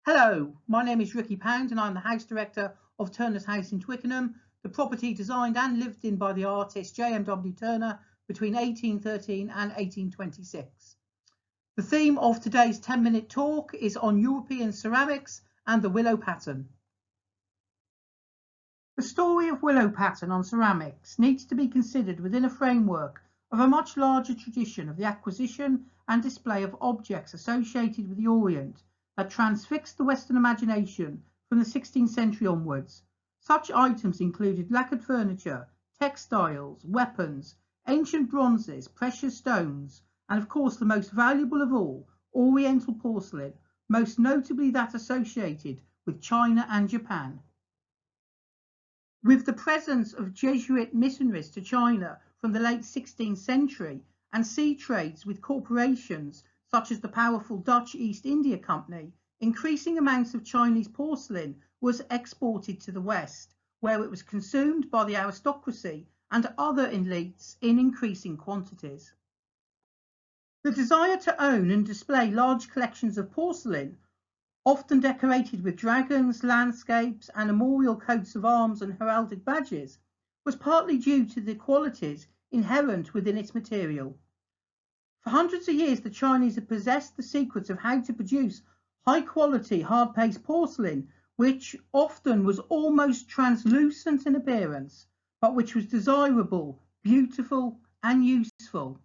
Hello, my name is Ricky Pound and I'm the House Director of Turner's House in Twickenham, the property designed and lived in by the artist J.M.W. Turner between 1813 and 1826. The theme of today's 10-minute talk is on European ceramics and the willow pattern. The story of willow pattern on ceramics needs to be considered within a framework of a much larger tradition of the acquisition and display of objects associated with the Orient that transfixed the Western imagination from the 16th century onwards. Such items included lacquered furniture, textiles, weapons, ancient bronzes, precious stones, and of course the most valuable of all, Oriental porcelain, most notably that associated with China and Japan. With the presence of Jesuit missionaries to China from the late 16th century and sea trades with corporations such as the powerful Dutch East India Company, increasing amounts of Chinese porcelain was exported to the West, where it was consumed by the aristocracy and other elites in increasing quantities. The desire to own and display large collections of porcelain, often decorated with dragons, landscapes, and armorial coats of arms and heraldic badges, was partly due to the qualities inherent within its material. For hundreds of years, the Chinese had possessed the secrets of how to produce high-quality, hard-paste porcelain, which often was almost translucent in appearance, but which was desirable, beautiful, and useful.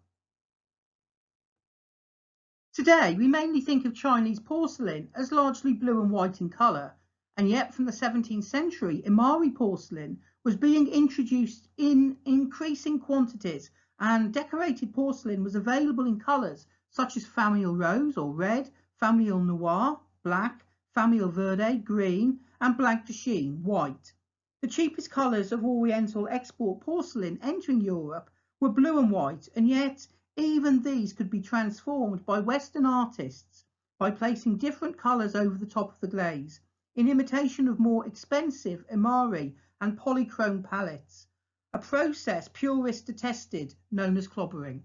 Today, we mainly think of Chinese porcelain as largely blue and white in colour, and yet from the 17th century, Imari porcelain was being introduced in increasing quantities, and decorated porcelain was available in colours such as famille rose or red, famille noir, black, famille verde, green, and blanc de chine, white. The cheapest colours of Oriental export porcelain entering Europe were blue and white, and yet even these could be transformed by Western artists by placing different colours over the top of the glaze, in imitation of more expensive Imari and polychrome palettes, a process purists detested, known as clobbering.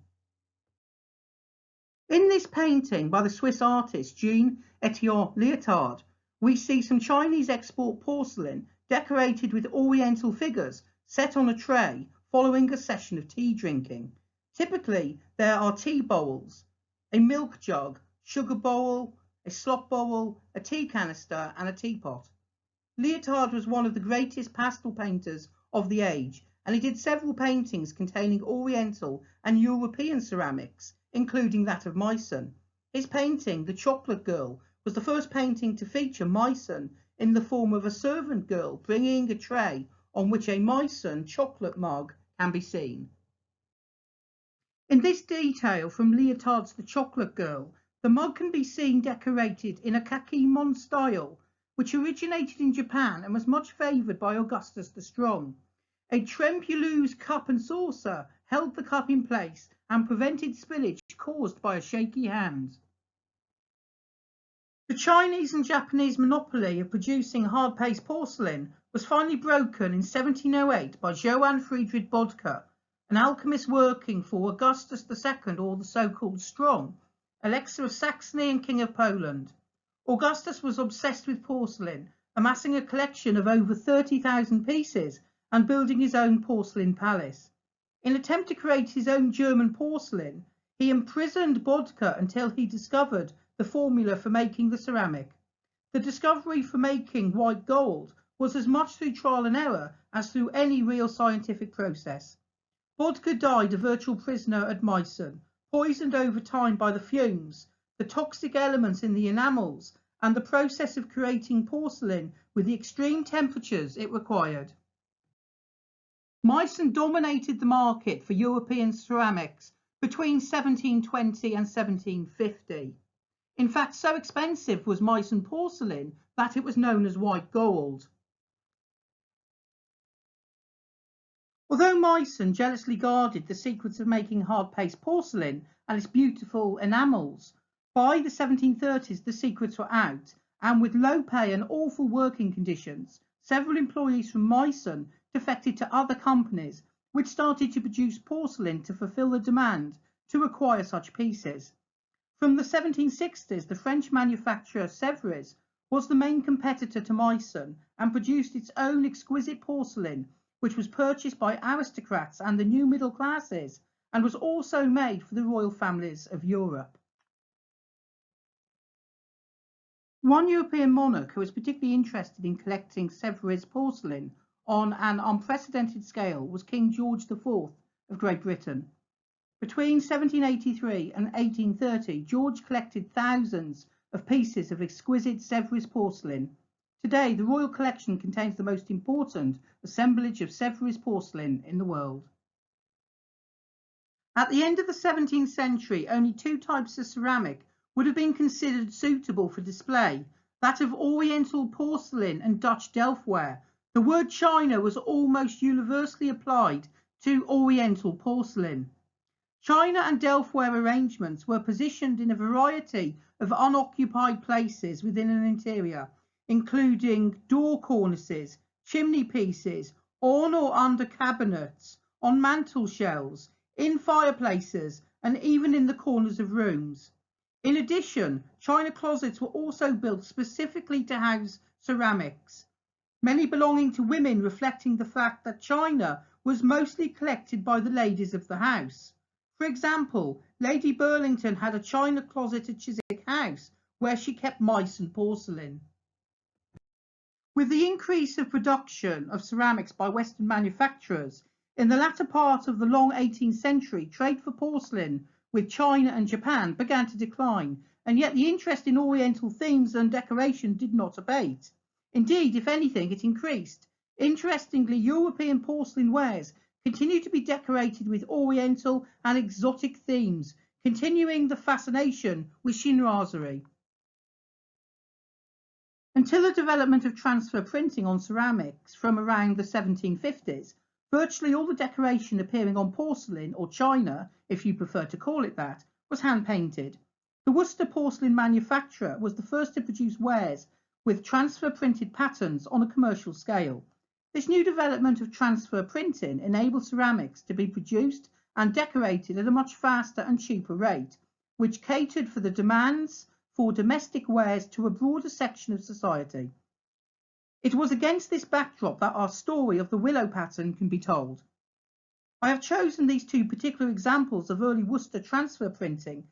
In this painting by the Swiss artist Jean-Etienne Liotard, we see some Chinese export porcelain decorated with Oriental figures set on a tray following a session of tea drinking. Typically, there are tea bowls, a milk jug, sugar bowl, a slop bowl, a tea canister, and a teapot. Liotard was one of the greatest pastel painters of the age, and he did several paintings containing Oriental and European ceramics, including that of Meissen. His painting, The Chocolate Girl, was the first painting to feature Meissen in the form of a servant girl bringing a tray on which a Meissen chocolate mug can be seen. In this detail from Liotard's The Chocolate Girl, the mug can be seen decorated in a kakemon style, which originated in Japan and was much favoured by Augustus the Strong. A trempealeuse cup and saucer held the cup in place and prevented spillage caused by a shaky hand. The Chinese and Japanese monopoly of producing hard-paste porcelain was finally broken in 1708 by Johann Friedrich Bodker, an alchemist working for Augustus II, or the so-called Strong, Elixir of Saxony and King of Poland. Augustus was obsessed with porcelain, amassing a collection of over 30,000 pieces and building his own porcelain palace. In an attempt to create his own German porcelain, he imprisoned Bodker until he discovered the formula for making the ceramic. The discovery for making white gold was as much through trial and error as through any real scientific process. Bodker died a virtual prisoner at Meissen, poisoned over time by the fumes, the toxic elements in the enamels, and the process of creating porcelain with the extreme temperatures it required. Meissen dominated the market for European ceramics between 1720 and 1750. In fact, so expensive was Meissen porcelain that it was known as white gold. Although Meissen jealously guarded the secrets of making hard-paste porcelain and its beautiful enamels, by the 1730s the secrets were out, and with low pay and awful working conditions, several employees from Meissen defected to other companies, which started to produce porcelain to fulfill the demand to acquire such pieces. From the 1760s, the French manufacturer Sèvres was the main competitor to Meissen and produced its own exquisite porcelain, which was purchased by aristocrats and the new middle classes, and was also made for the royal families of Europe. One European monarch who was particularly interested in collecting Sèvres porcelain on an unprecedented scale was King George IV of Great Britain. Between 1783 and 1830, George collected thousands of pieces of exquisite Sèvres porcelain. Today, the royal collection contains the most important assemblage of Sèvres porcelain in the world. At the end of the 17th century, only two types of ceramic would have been considered suitable for display, that of Oriental porcelain and Dutch Delftware. The word China was almost universally applied to Oriental porcelain. China and Delftware arrangements were positioned in a variety of unoccupied places within an interior, including door cornices, chimney pieces, on or under cabinets, on mantel shelves, in fireplaces, and even in the corners of rooms. In addition, china closets were also built specifically to house ceramics, many belonging to women, reflecting the fact that china was mostly collected by the ladies of the house. For example, Lady Burlington had a china closet at Chiswick House where she kept Meissen porcelain. With the increase of production of ceramics by Western manufacturers, in the latter part of the long 18th century, trade for porcelain with China and Japan began to decline, and yet the interest in Oriental themes and decoration did not abate. Indeed, if anything, it increased. Interestingly, European porcelain wares continue to be decorated with Oriental and exotic themes, continuing the fascination with chinoiserie. Until the development of transfer printing on ceramics from around the 1750s, virtually all the decoration appearing on porcelain, or china, if you prefer to call it that, was hand-painted. The Worcester porcelain manufacturer was the first to produce wares with transfer printed patterns on a commercial scale. This new development of transfer printing enabled ceramics to be produced and decorated at a much faster and cheaper rate, which catered for the demands for domestic wares to a broader section of society. It was against this backdrop that our story of the Willow pattern can be told. I have chosen these two particular examples of early Worcester transfer printing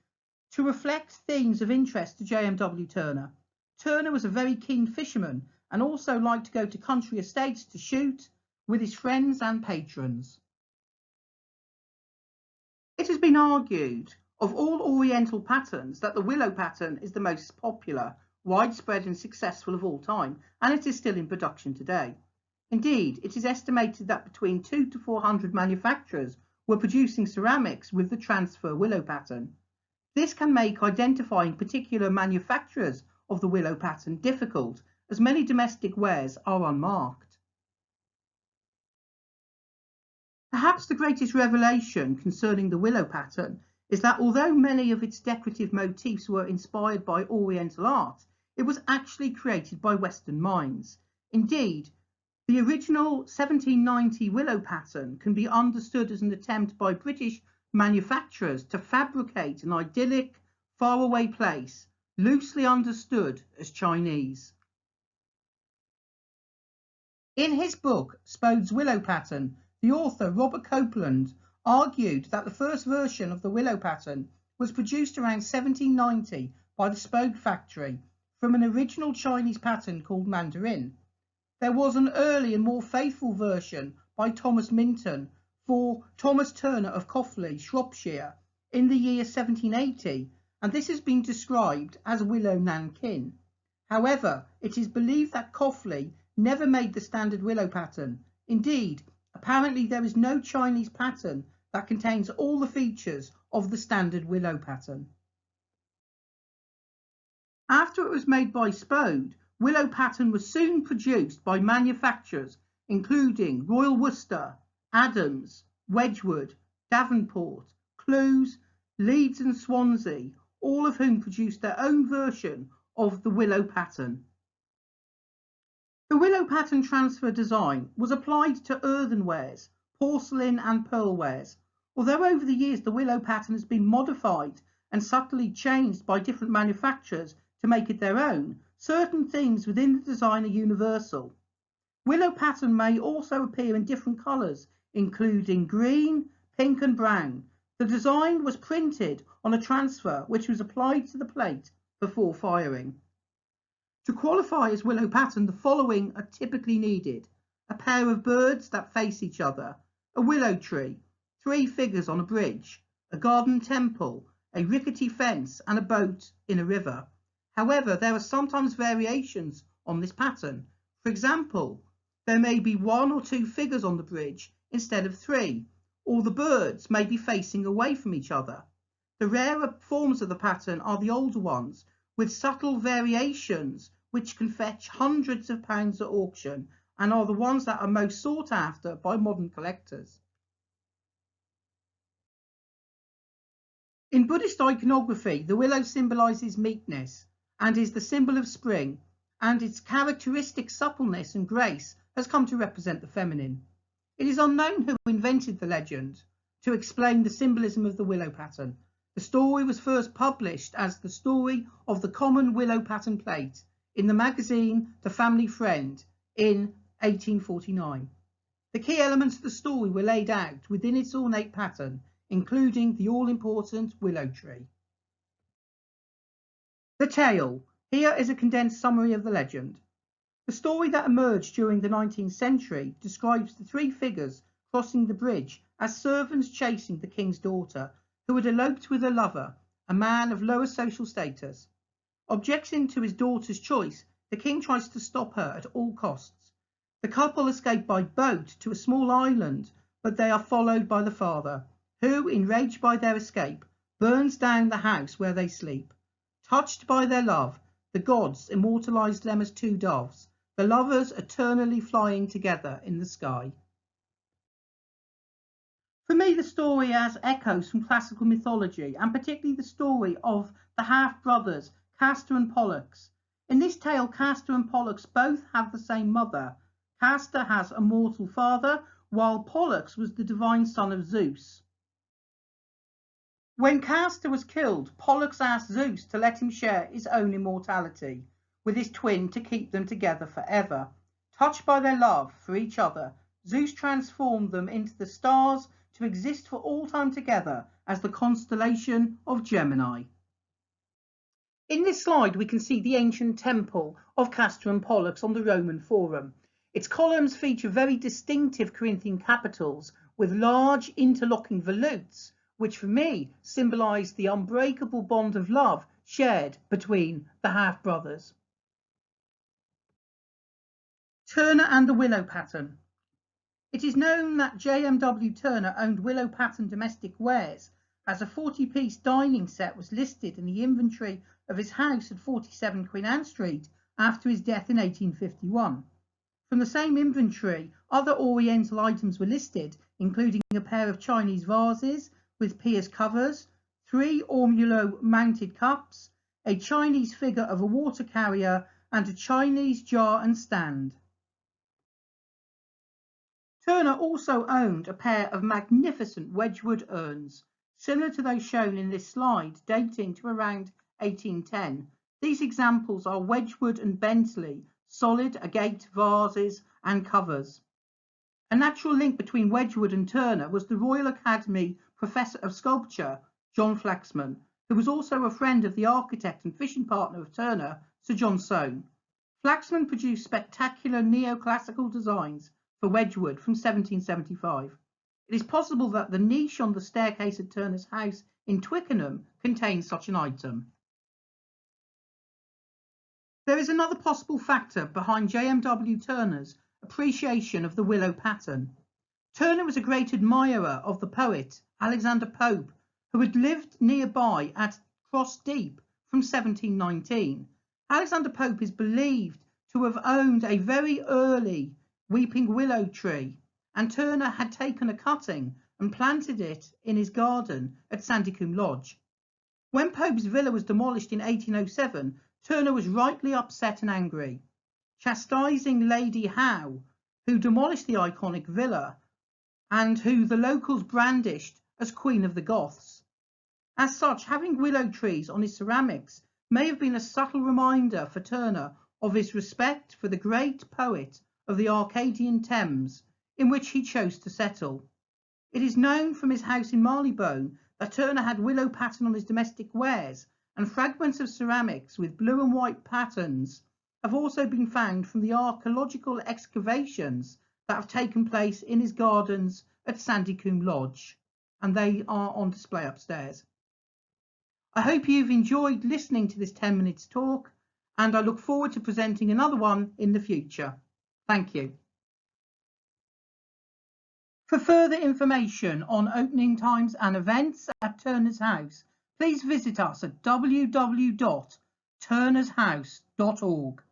to reflect themes of interest to J.M.W. Turner. Turner was a very keen fisherman and also liked to go to country estates to shoot with his friends and patrons. It has been argued of all Oriental patterns that the Willow pattern is the most popular, widespread and successful of all time, and it is still in production today. Indeed, it is estimated that between 200 to 400 manufacturers were producing ceramics with the transfer Willow pattern. This can make identifying particular manufacturers of the Willow pattern difficult, as many domestic wares are unmarked. Perhaps the greatest revelation concerning the Willow pattern is that although many of its decorative motifs were inspired by Oriental art, it was actually created by Western minds. Indeed, the original 1790 Willow pattern can be understood as an attempt by British manufacturers to fabricate an idyllic, faraway place, loosely understood as Chinese. In his book, Spode's Willow Pattern, the author, Robert Copeland, argued that the first version of the Willow pattern was produced around 1790 by the Spode factory from an original Chinese pattern called Mandarin. There was an early and more faithful version by Thomas Minton for Thomas Turner of Coughley, Shropshire, in the year 1780, and this has been described as Willow Nankin. However, it is believed that Coughley never made the standard Willow pattern. Indeed, apparently there is no Chinese pattern that contains all the features of the standard Willow pattern. After it was made by Spode, Willow pattern was soon produced by manufacturers including Royal Worcester, Adams, Wedgwood, Davenport, Clewes, Leeds and Swansea, all of whom produced their own version of the Willow pattern. The Willow pattern transfer design was applied to earthenwares, porcelain and pearlwares. Although over the years the Willow pattern has been modified and subtly changed by different manufacturers to make it their own, certain themes within the design are universal. Willow pattern may also appear in different colours, including green, pink and brown. The design was printed on a transfer which was applied to the plate before firing. To qualify as willow pattern, the following are typically needed: a pair of birds that face each other, a willow tree, 3 figures on a bridge, a garden temple, a rickety fence and a boat in a river. However, there are sometimes variations on this pattern. For example, there may be 1 or 2 figures on the bridge instead of 3, or the birds may be facing away from each other. The rarer forms of the pattern are the older ones, with subtle variations which can fetch hundreds of pounds at auction and are the ones that are most sought after by modern collectors. In Buddhist iconography, the willow symbolises meekness and is the symbol of spring, and its characteristic suppleness and grace has come to represent the feminine. It is unknown who invented the legend to explain the symbolism of the willow pattern. The story was first published as the story of the common willow pattern plate in the magazine The Family Friend in 1849. The key elements of the story were laid out within its ornate pattern, including the all-important willow tree. The tale. Here is a condensed summary of the legend. The story that emerged during the 19th century describes the 3 figures crossing the bridge as servants chasing the king's daughter, who had eloped with her lover, a man of lower social status. Objecting to his daughter's choice, the king tries to stop her at all costs. The couple escape by boat to a small island, but they are followed by the father, who, enraged by their escape, burns down the house where they sleep. Touched by their love, the gods immortalised them as 2 doves, the lovers eternally flying together in the sky. For me, the story has echoes from classical mythology, and particularly the story of the half-brothers, Castor and Pollux. In this tale, Castor and Pollux both have the same mother. Castor has a mortal father, while Pollux was the divine son of Zeus. When Castor was killed, Pollux asked Zeus to let him share his own immortality with his twin to keep them together forever. Touched by their love for each other, Zeus transformed them into the stars to exist for all time together as the constellation of Gemini. In this slide, we can see the ancient temple of Castor and Pollux on the Roman Forum. Its columns feature very distinctive Corinthian capitals with large interlocking volutes, which for me symbolise the unbreakable bond of love shared between the half-brothers. Turner and the Willow Pattern. It is known that J.M.W. Turner owned Willow Pattern domestic wares, as a 40-piece dining set was listed in the inventory of his house at 47 Queen Anne Street after his death in 1851. From the same inventory, other Oriental items were listed, including a pair of Chinese vases with pierced covers, 3 ormulo mounted cups, a Chinese figure of a water carrier, and a Chinese jar and stand. Turner also owned a pair of magnificent Wedgwood urns, similar to those shown in this slide, dating to around 1810. These examples are Wedgwood and Bentley solid agate vases and covers. A natural link between Wedgwood and Turner was the Royal Academy Professor of Sculpture, John Flaxman, who was also a friend of the architect and fishing partner of Turner, Sir John Soane. Flaxman produced spectacular neoclassical designs for Wedgwood from 1775. It is possible that the niche on the staircase at Turner's house in Twickenham contains such an item. There is another possible factor behind J.M.W. Turner's appreciation of the willow pattern. Turner was a great admirer of the poet Alexander Pope, who had lived nearby at Cross Deep from 1719. Alexander Pope is believed to have owned a very early weeping willow tree, and Turner had taken a cutting and planted it in his garden at Sandycombe Lodge. When Pope's villa was demolished in 1807, Turner was rightly upset and angry, chastising Lady Howe, who demolished the iconic villa and who the locals brandished as Queen of the Goths. As such, having willow trees on his ceramics may have been a subtle reminder for Turner of his respect for the great poet of the Arcadian Thames, in which he chose to settle. It is known from his house in Marylebone that Turner had willow pattern on his domestic wares, and fragments of ceramics with blue and white patterns have also been found from the archaeological excavations that have taken place in his gardens at Sandycombe Lodge, and they are on display upstairs. I hope you've enjoyed listening to this 10 minutes talk, and I look forward to presenting another one in the future. Thank you. For further information on opening times and events at Turner's House, please visit us at www.turnershouse.org.